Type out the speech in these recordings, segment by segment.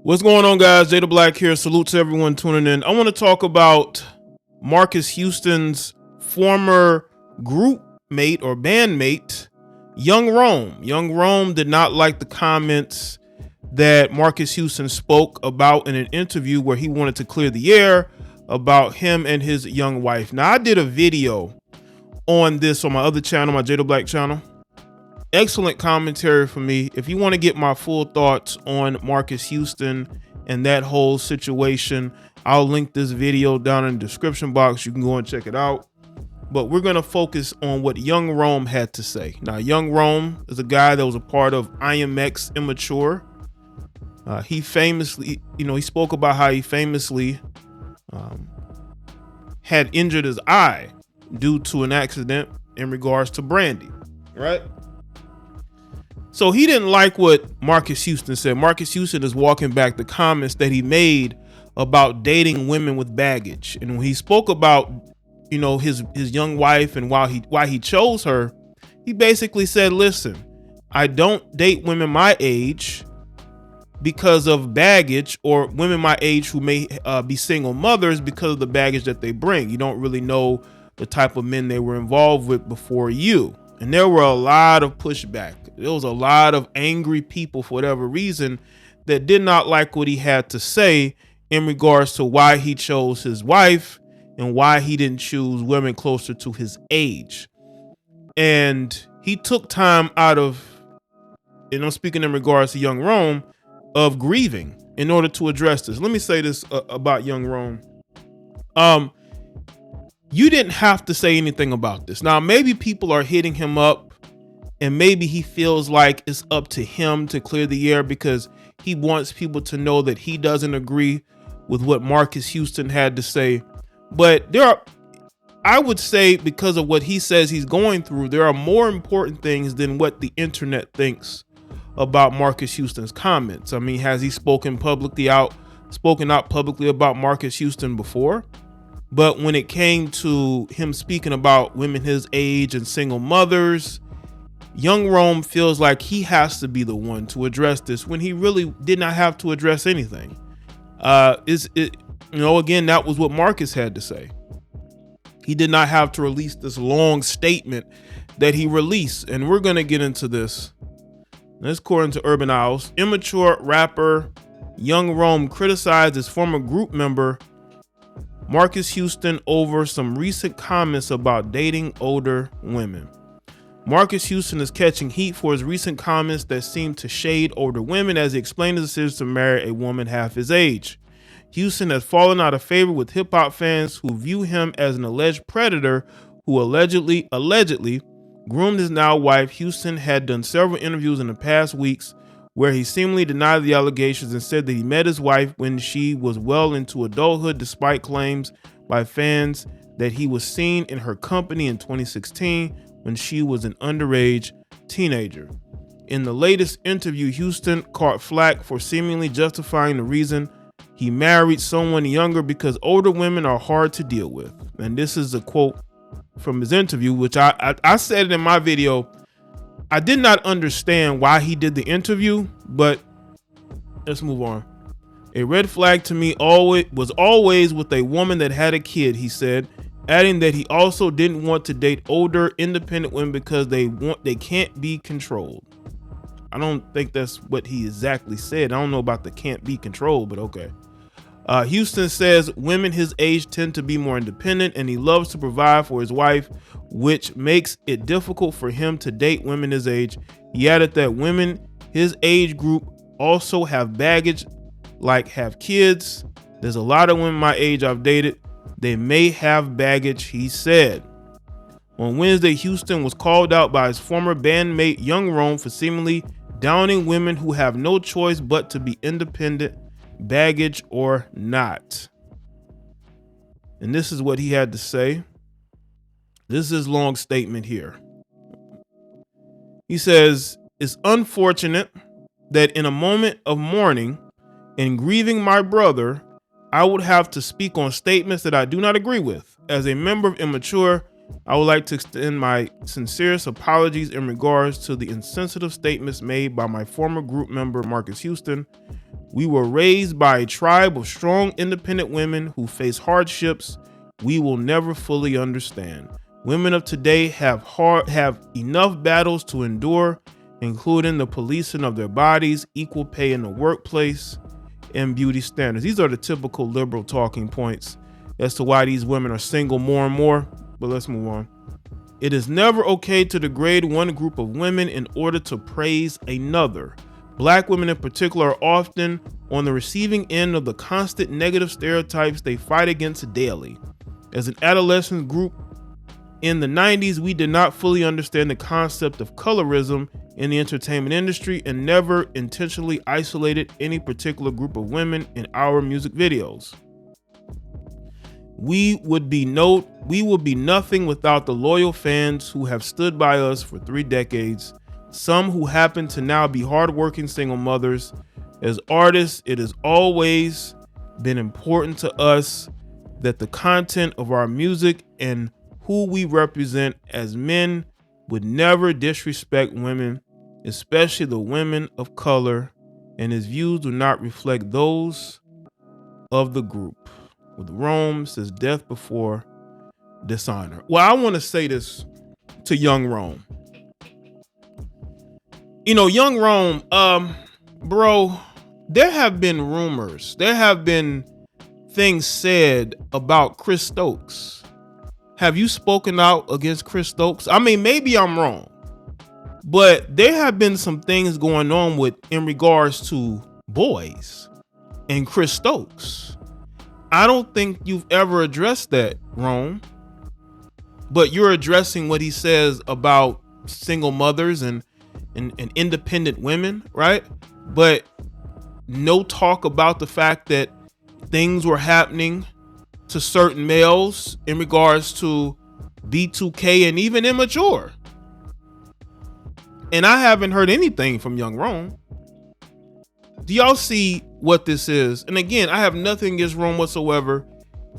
What's going on, guys? Jay the Black here. Salute to everyone tuning in. I want to talk about Marques Houston's former group mate or bandmate, Young Rome. Young Rome did not like the comments that Marques Houston spoke about in an interview where he wanted to clear the air about him and his young wife. Now, I did a video on this on my other channel, my Jay the Black channel. Excellent commentary for me. If you want to get my full thoughts on Marques Houston and that whole situation, I'll link this video down in the description box. You can go and check it out. But we're going to focus on what Young Rome had to say. Now, Young Rome is a guy that was a part of IMX Immature. He famously, he spoke about how he famously had injured his eye due to an accident in regards to Brandy, right? So he didn't like what Marques Houston said. Marques Houston is walking back the comments that he made about dating women with baggage. And when he spoke about, his young wife and why he chose her, he basically said, listen, I don't date women my age because of baggage, or women my age who may be single mothers because of the baggage that they bring. You don't really know the type of men they were involved with before you. And there were a lot of pushback. There was a lot of angry people for whatever reason that did not like what he had to say in regards to why he chose his wife and why he didn't choose women closer to his age. And he took time out of, and I'm speaking in regards to Young Rome, of grieving in order to address this. Let me say this about Young Rome. You didn't have to say anything about this. Now, maybe people are hitting him up and maybe he feels like it's up to him to clear the air because he wants people to know that he doesn't agree with what Marques Houston had to say. But I would say, because of what he says he's going through, there are more important things than what the internet thinks about Marques Houston's comments. I mean, has he spoken out publicly about Marques Houston before? But when it came to him speaking about women his age and single mothers, Young Rome feels like he has to be the one to address this when he really did not have to address anything. Again, that was what Marques had to say. He did not have to release this long statement that he released. And we're going to get into this. This according to Urban Owls. Immature rapper Young Rome criticized his former group member Marques Houston over some recent comments about dating older women. Marques Houston is catching heat for his recent comments that seem to shade older women as he explained his decision to marry a woman half his age. Houston has fallen out of favor with hip-hop fans who view him as an alleged predator who allegedly groomed his now wife. Houston had done several interviews in the past weeks where he seemingly denied the allegations and said that he met his wife when she was well into adulthood, despite claims by fans that he was seen in her company in 2016 when she was an underage teenager. In the latest interview, Houston caught flack for seemingly justifying the reason he married someone younger because older women are hard to deal with. And this is a quote from his interview, which I said it in my video. I did not understand why he did the interview, but let's move on. A red flag to me was always with a woman that had a kid, he said, adding that he also didn't want to date older, independent women because they can't be controlled. I don't think that's what he exactly said. I don't know about the can't be controlled, but okay. Houston says women his age tend to be more independent and he loves to provide for his wife, which makes it difficult for him to date women his age. He added that women his age group also have baggage, like have kids. There's a lot of women my age I've dated. They may have baggage, he said. On Wednesday, Houston was called out by his former bandmate Young Rome for seemingly downing women who have no choice but to be independent, baggage or not. And this is what he had to say. This is his long statement here. He says, it's unfortunate that in a moment of mourning and grieving my brother, I would have to speak on statements that I do not agree with. As a member of Immature, I would like to extend my sincerest apologies in regards to the insensitive statements made by my former group member, Marques Houston. We were raised by a tribe of strong, independent women who face hardships we will never fully understand. Women of today have enough battles to endure, including the policing of their bodies, equal pay in the workplace, and beauty standards. These are the typical liberal talking points as to why these women are single more and more. But let's move on. It is never okay to degrade one group of women in order to praise another. Black women in particular are often on the receiving end of the constant negative stereotypes they fight against daily. As an adolescent group in the 90s, we did not fully understand the concept of colorism in the entertainment industry and never intentionally isolated any particular group of women in our music videos. We would be nothing without the loyal fans who have stood by us for 3 decades, some who happen to now be hardworking single mothers. As artists, it has always been important to us that the content of our music and who we represent as men would never disrespect women, especially the women of color, and his views do not reflect those of the group. With Rome says death before dishonor. Well, I want to say this to young Rome. You know, young Rome, bro, there have been rumors. There have been things said about Chris Stokes. Have you spoken out against Chris Stokes? I mean, maybe I'm wrong, but there have been some things going on in regards to boys and Chris Stokes. I don't think you've ever addressed that, Rome, but you're addressing what he says about single mothers and independent women, right? But no talk about the fact that things were happening to certain males in regards to B2K and even immature. And I haven't heard anything from young Rome. Do y'all see what this is? And again, I have nothing against Rome whatsoever.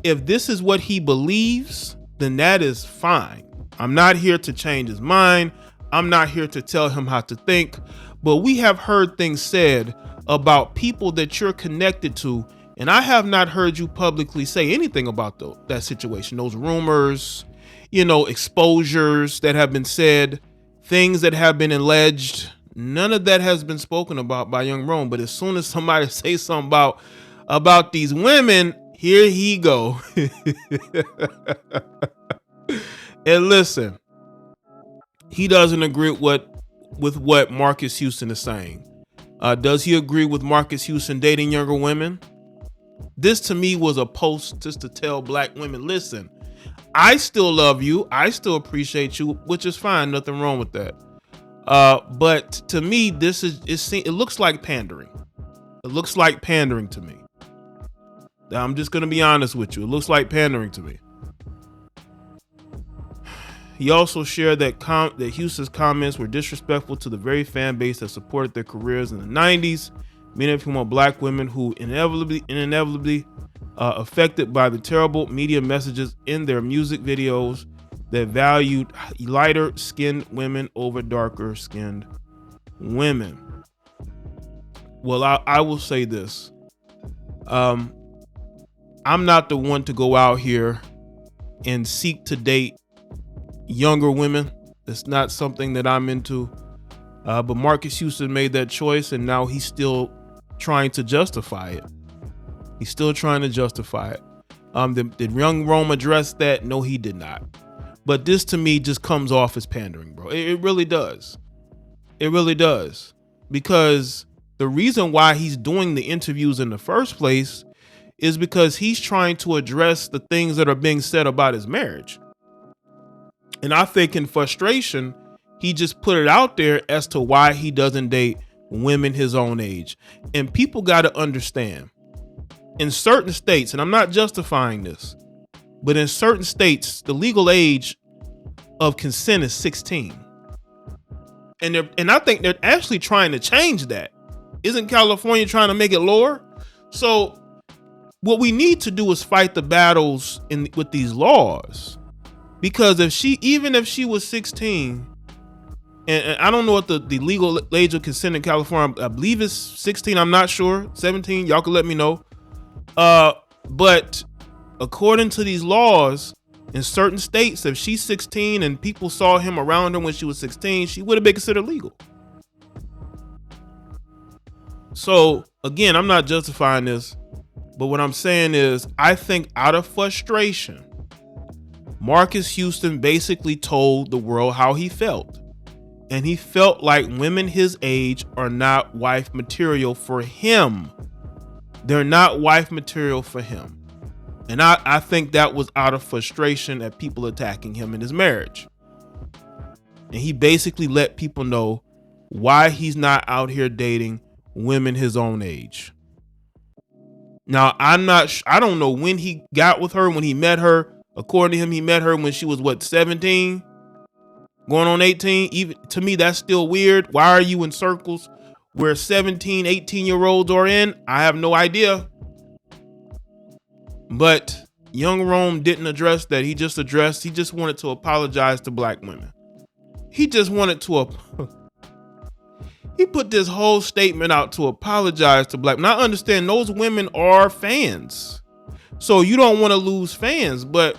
If this is what he believes, then that is fine. I'm not here to change his mind. I'm not here to tell him how to think. But we have heard things said about people that you're connected to, and I have not heard you publicly say anything about that situation. Those rumors, exposures that have been said, things that have been alleged. None of that has been spoken about by young Rome. But as soon as somebody says something about these women, here he go. And listen, he doesn't agree with what Marques Houston is saying. Does he agree with Marques Houston dating younger women? This to me was a post just to tell black women, listen, I still love you. I still appreciate you, which is fine. Nothing wrong with that. But to me, it looks like pandering. It looks like pandering to me. I'm just going to be honest with you. It looks like pandering to me. He also shared that Houston's comments were disrespectful to the very fan base that supported their careers in the 90s, many of whom are black women who inevitably affected by the terrible media messages in their music videos that valued lighter skinned women over darker skinned women. Well, I will say this. I'm not the one to go out here and seek to date younger women. It's not something that I'm into. But Marques Houston made that choice, and now he's still trying to justify it. He's still trying to justify it. Did young Rome address that? No, he did not. But this to me just comes off as pandering, bro. It really does. It really does. Because the reason why he's doing the interviews in the first place is because he's trying to address the things that are being said about his marriage. And I think in frustration, he just put it out there as to why he doesn't date women his own age. And people got to understand, in certain states, and I'm not justifying this, but in certain states, the legal age of consent is 16. And I think they're actually trying to change that. Isn't California trying to make it lower? So what we need to do is fight the battles with these laws. Because even if she was 16, And I don't know what the legal age of consent in California. I believe it's 16. I'm not sure. 17. Y'all can let me know. But according to these laws in certain states, if she's 16 and people saw him around her when she was 16, she would have been considered legal. So again, I'm not justifying this, but what I'm saying is I think out of frustration, Marques Houston basically told the world how he felt. And he felt like women his age are not wife material for him. They're not wife material for him. And I think that was out of frustration at people attacking him in his marriage. And he basically let people know why he's not out here dating women his own age. Now, I don't know when he got with her, when he met her. According to him, he met her when she was 17? Going on 18. Even to me, that's still weird. Why are you in circles where 17, 18-year-olds are in? I have no idea. But Young Rome didn't address that. He just wanted to apologize to black women. He just wanted to he put this whole statement out to apologize to black. Now I understand those women are fans. So you don't want to lose fans, but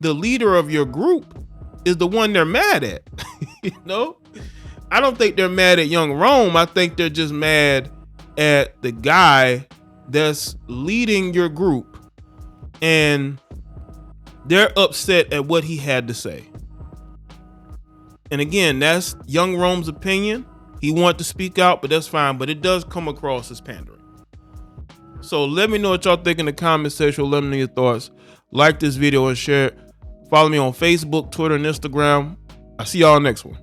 the leader of your group is the one they're mad at. You know? I don't think they're mad at Young Rome. I think they're just mad at the guy that's leading your group. And they're upset at what he had to say. And again, that's Young Rome's opinion. He wanted to speak out, but that's fine. But it does come across as pandering. So let me know what y'all think in the comment section. Let me know your thoughts. Like this video and share it. Follow me on Facebook, Twitter, and Instagram. I'll see y'all next one.